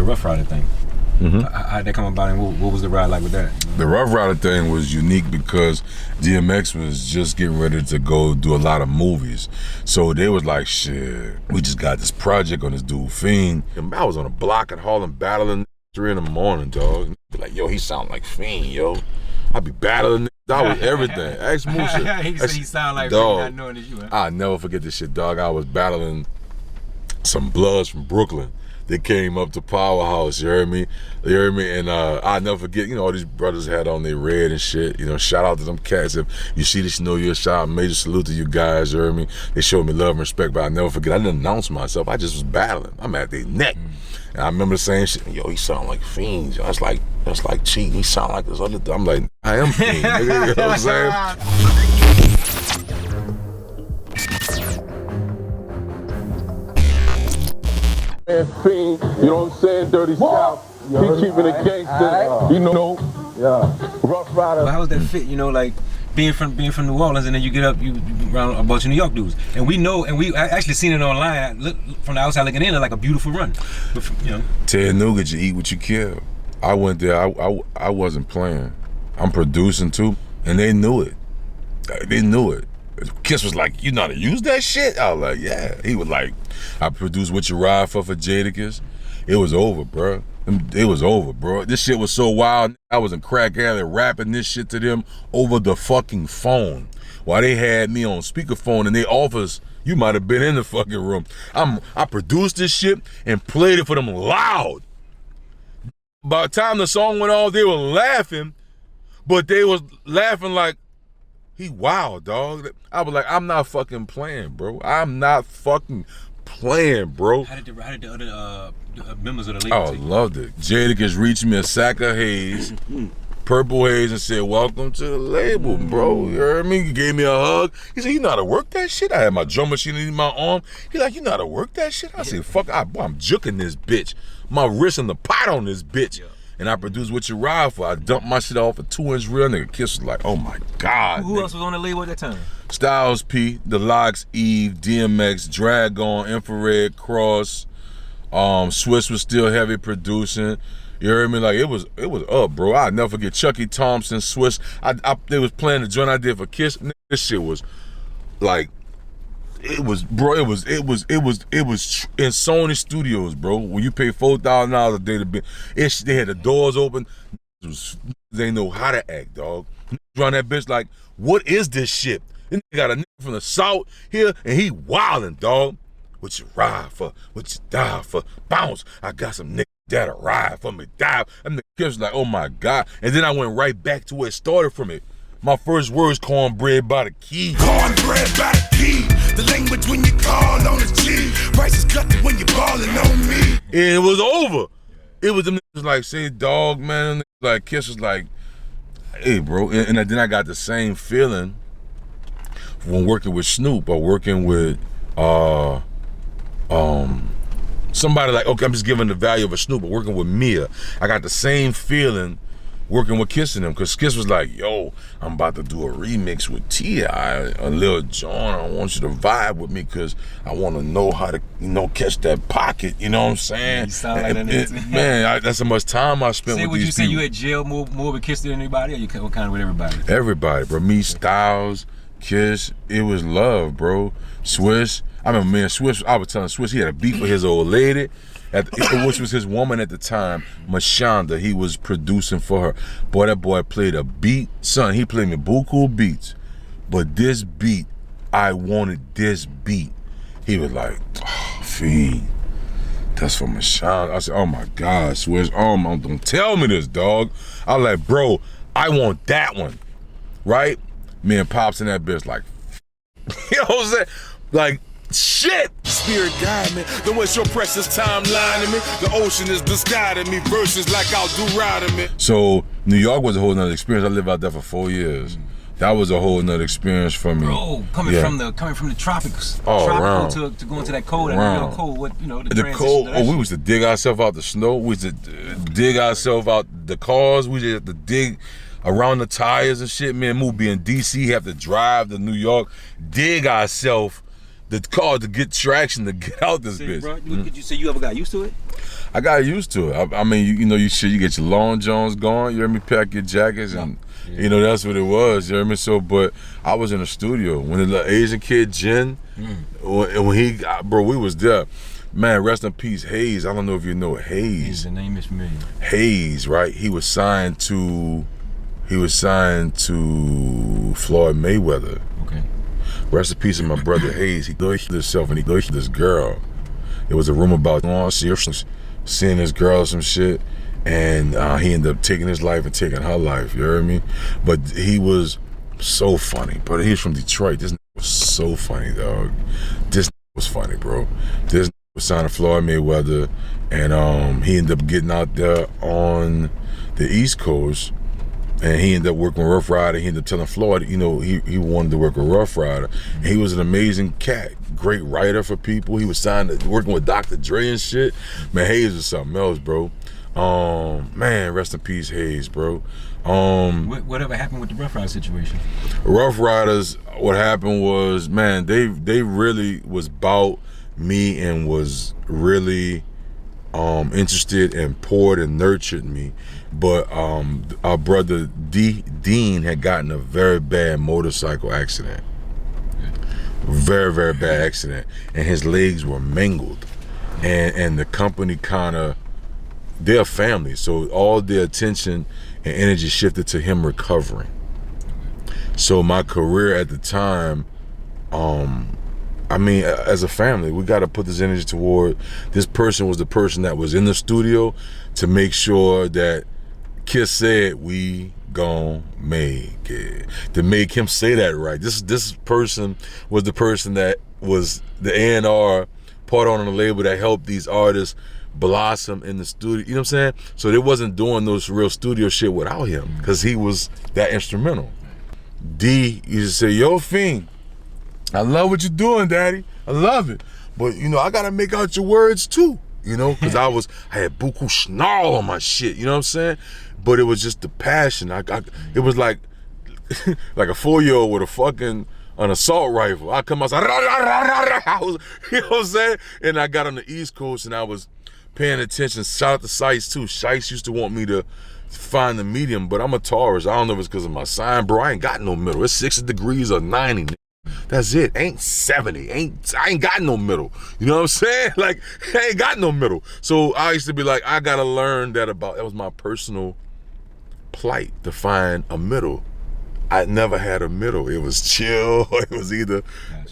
the Rough Rider thing. How did that come about, and what was the ride like with that? The Rough Rider thing was unique because DMX was just getting ready to go do a lot of movies. So they was like, shit, we just got this project on this dude, Fiend. And I was on a block at Harlem battling 3 in the morning, dog. Be like, yo, he sound like Fiend, yo. I be battling that was everything. Ask Musa. He said he sound like dog, Fiend, not knowing it's you, huh? I'll never forget this shit, dog. I was battling some Bloods from Brooklyn. They came up to Powerhouse, you heard me? You heard me? And I'll never forget, you know, all these brothers had on their red and shit. You know, shout out to them cats. If you see this, you know you're a shout out. Major salute to you guys, you heard me? They showed me love and respect, but I'll never forget. I didn't announce myself. I just was battling. I'm at their neck. And I remember saying shit, yo, he sound like Fiend. That's like cheating. He sound like this other thing. I'm like, I am Fiend, nigga. You know what I'm saying? Fiend, you know what I'm saying? Dirty South. He keeping it gangster. You know. Rough Rider. But how was that fit? You know, like being from New Orleans, and then you get up, you around a bunch of New York dudes, and we know, and we actually seen it online. Look, from the outside looking in, like a beautiful run. But you know, Ted Nugent, you eat what you kill. I went there. I wasn't playing. I'm producing too, and they knew it. They knew it. Kiss was like, you know how to use that shit? I was like, yeah. He was like, I produced What You Ride For Jadakiss. It was over, bro. It was over, bro. This shit was so wild. I was in Crack Alley rapping this shit to them over the fucking phone. While they had me on speakerphone in their office, you might have been in the fucking room. I produced this shit and played it for them loud. By the time the song went off, they were laughing, but they was laughing like, he wild, dog. I was like, I'm not fucking playing, bro. I'm not fucking playing, bro. How did the other members of the label take it? Loved it. Jadakiss reached me a sack of haze, purple haze, and said, welcome to the label, bro. You heard me? He gave me a hug. He said, you know how to work that shit? I had my drum machine in my arm. He like, you know how to work that shit? I said, fuck, I'm juking this bitch. My wrist in the pot on this bitch. Yeah. And I produced What You Ride For. I dumped my shit off a 2-inch reel. Nigga Kiss was like, oh my God. Who else was on the label at that time? Styles P, The Locks, Eve, DMX, Dragon, Infrared, Cross. Swiss was still heavy producing. You heard me? Like, it was up, bro. I'll never forget Chucky Thompson, Swiss. They was playing the joint I did for Kiss. This shit was like, it was in Sony Studios, bro. When you pay $4,000 a day to be, they had the doors open. They know how to act, dog. Run that bitch like, what is this shit? Then they got a nigga from the South here, and he wildin', dog. What you ride for? What you die for? Bounce. I got some niggas that'll ride for me, die. And the kids was like, oh my God. And then I went right back to where it started from it. My first words, cornbread by the key. Cornbread by the key. The language when you call on the G. Prices cut when you ballin' on me. And it was over. It was them niggas like, say, dog, man. Like, Kiss was like, hey, bro. And then I got the same feeling when working with Snoop or working with somebody like, okay, I'm just giving the value of a Snoop, but working with Mia. I got the same feeling working with Kiss and them, because Kiss was like, yo, I'm about to do a remix with T.I., a Lil Jon. I want you to vibe with me because I want to know how to, you know, catch that pocket, you know what I'm saying? You sound like that. Man, that's how much time I spent with these people. Would you say you had jail more with Kiss than anybody, or you kind of with everybody? Everybody, bro. Me, Styles, Kiss, it was love, bro. Swiss, I remember me and Swiss, I was telling Swiss he had a beef with his old lady, which was his woman at the time, Mashonda. He was producing for her. Boy, that boy played a beat. Son, he played me buku beats. But this beat, I wanted this beat. He was like, oh, Fiend, that's for Mashonda. I said, oh my God, Swiss, don't tell me this, dog. I was like, bro, I want that one, right? Me and Pops in that bitch like, you know what I'm saying? Like, shit! Spirit guide me, don't waste your precious time lying to me. The ocean is the sky to me, verses like I'll do ride to me. So New York was a whole nother experience. I lived out there for 4 years. That was a whole nother experience for me. Bro, coming from the tropics, tropical to go into that cold, and New York cold. What, you know, the cold. Oh, we used to dig ourselves out the snow. We used to dig ourselves out the cars. We used to dig around the tires and shit. Man, Moo be in DC, have to drive to New York, dig ourselves the car to get traction to get out this bitch. Bro, you say you ever got used to it? I got used to it. I mean, you know, you get your long johns going. You hear me? Pack your jackets and. Yeah. You know, that's what it was, you hear me? So, but I was in the studio when the little Asian kid, Jen, when he, bro, we was there. Man, rest in peace, Hayes. I don't know if you know Hayes. The name is familiar. Hayes, right? He was signed to Floyd Mayweather. Okay. Rest in peace of my brother Hayes. He killed himself and he killed this girl. There was a rumor about seeing this girl or some shit. And he ended up taking his life and taking her life, you heard me? But he was so funny. But he was from Detroit. This was so funny, dog. This was funny, bro. This was signed to Floyd Mayweather, and he ended up getting out there on the East Coast, and he ended up working with Rough Rider. He ended up telling Floyd, you know, he wanted to work with Rough Rider. And he was an amazing cat, great writer for people. He was signed to working with Dr. Dre and shit. Man, Hayes was something else, bro. Man, rest in peace, Hayes, bro. Whatever happened with the Rough Rider situation? Rough Riders, what happened was, man, they really was about me and was really interested and poured and nurtured me. But our brother Dean had gotten a very bad motorcycle accident. Very, very bad accident. And his legs were mangled. And the company kind of, they're family, so all their attention and energy shifted to him recovering. So my career at the time, I mean, as a family, we got to put this energy toward, this person was the person that was in the studio to make sure that Kiss said, we gon' make it. To make him say that right. This person was the person that was the A&R part on the label that helped these artists blossom in the studio, you know what I'm saying? So they wasn't doing those real studio shit without him, because he was that instrumental. D used to say, yo, Fiend, I love what you're doing, Daddy. I love it. But, you know, I gotta make out your words too, you know? Because I had buku snarl on my shit, you know what I'm saying? But it was just the passion. It was like like a 4-year-old with a fucking an assault rifle. I come outside, you know what I'm saying? And I got on the East Coast and I was paying attention. Shout out to Shice too. Shice used to want me to find the medium, but I'm a Taurus. I don't know if it's because of my sign, bro. I ain't got no middle. It's 60 degrees or 90. That's it. Ain't 70. I ain't got no middle. You know what I'm saying? Like, I ain't got no middle. So I used to be like, I gotta learn that was my personal plight, to find a middle. I never had a middle. It was chill. It was either,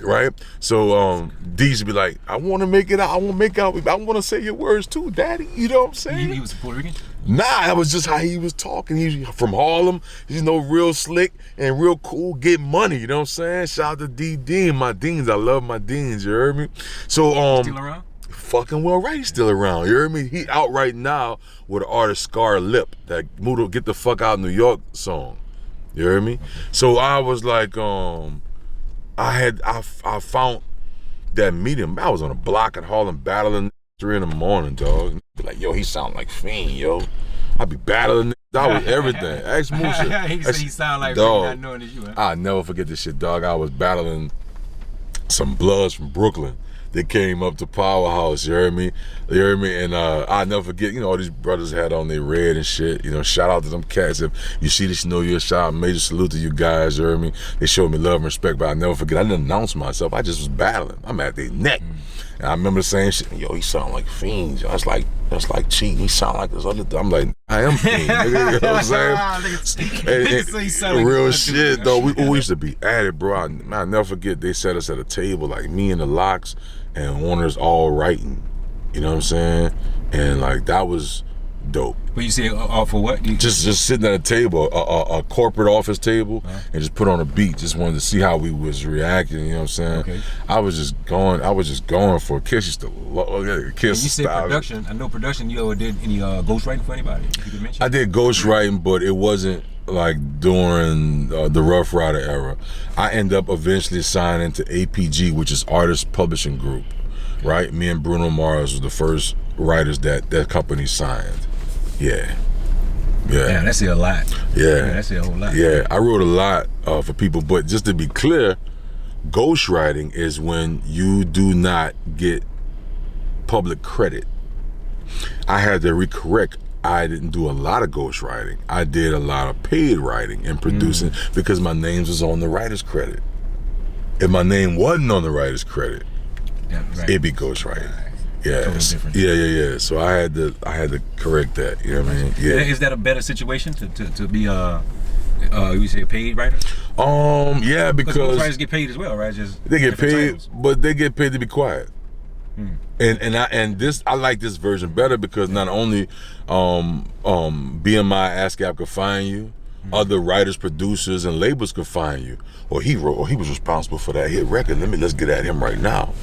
right? So D used to be like, I want to make it out. I want to make out. I want to say your words too, Daddy. You know what I'm saying? He was Puerto Rican? Nah, that was just how he was talking. He's from Harlem. He's real slick and real cool. Get money. You know what I'm saying? Shout out to D Dean, my Deans. I love my Deans. You heard me? So still around? Fucking well right, he's still around. You heard me? He out right now with the artist Scar Lip, that Mudo Get the Fuck Out New York song. You heard me? So I was like, I found that medium. I was on a block in Harlem battling 3 in the morning, dog. Be like, yo, he sound like Fiend, yo. I be battling. That was everything. Ask Musha. He said he sound like dog, Fiend, not knowing it's you, huh? I'll never forget this shit, dog. I was battling some Bloods from Brooklyn. They came up to Powerhouse, you heard me? You heard me? And I'll never forget, you know, all these brothers had on their red and shit. You know, shout out to them cats. If you see this, you know you're a shout out. Major salute to you guys, you heard me? They showed me love and respect, but I'll never forget. I didn't announce myself. I just was battling. I'm at their neck. And I remember saying shit, yo, he sound like Fiend. That's like cheating. He sound like this other I'm like, I am Fiend, nigga. You know what I'm saying? Real shit, though. We used to be at it, bro. I'll never forget, they set us at a table, like me and the Locks, and Warner's all writing, you know what I'm saying? And like, that was dope. But you say for what? Just sitting at a table, a corporate office table, and just put on a beat. Just wanted to see how we was reacting, you know what I'm saying? Okay. I was just going for a Kiss. Used to love Kiss. And you said production. I know production. You ever did any ghostwriting for anybody? If you could mention. I did ghostwriting, but it wasn't like during the Rough Rider era. I ended up eventually signing to APG, which is Artist Publishing Group, right? Me and Bruno Mars was the first writers that company signed. Yeah. Yeah, that's a lot. Yeah. That's a whole lot. Yeah, I wrote a lot for people, but just to be clear, Ghostwriting is when you do not get public credit. I had to recorrect. I didn't do a lot of ghostwriting. I did a lot of paid writing and producing because my name was on the writer's credit. If my name wasn't on the writer's credit, it'd be ghostwriting. Yes. Yeah. So I had to correct that. You know what I mean? Yeah. Is that a better situation to be you say a paid writer? Yeah, because writers get paid as well, right? Just they get paid, titles. but they get paid to be quiet. And I like this version better because not only BMI ASCAP could find you, other writers, producers, and labels could find you. Or he was responsible for that hit record. Let's get at him right now.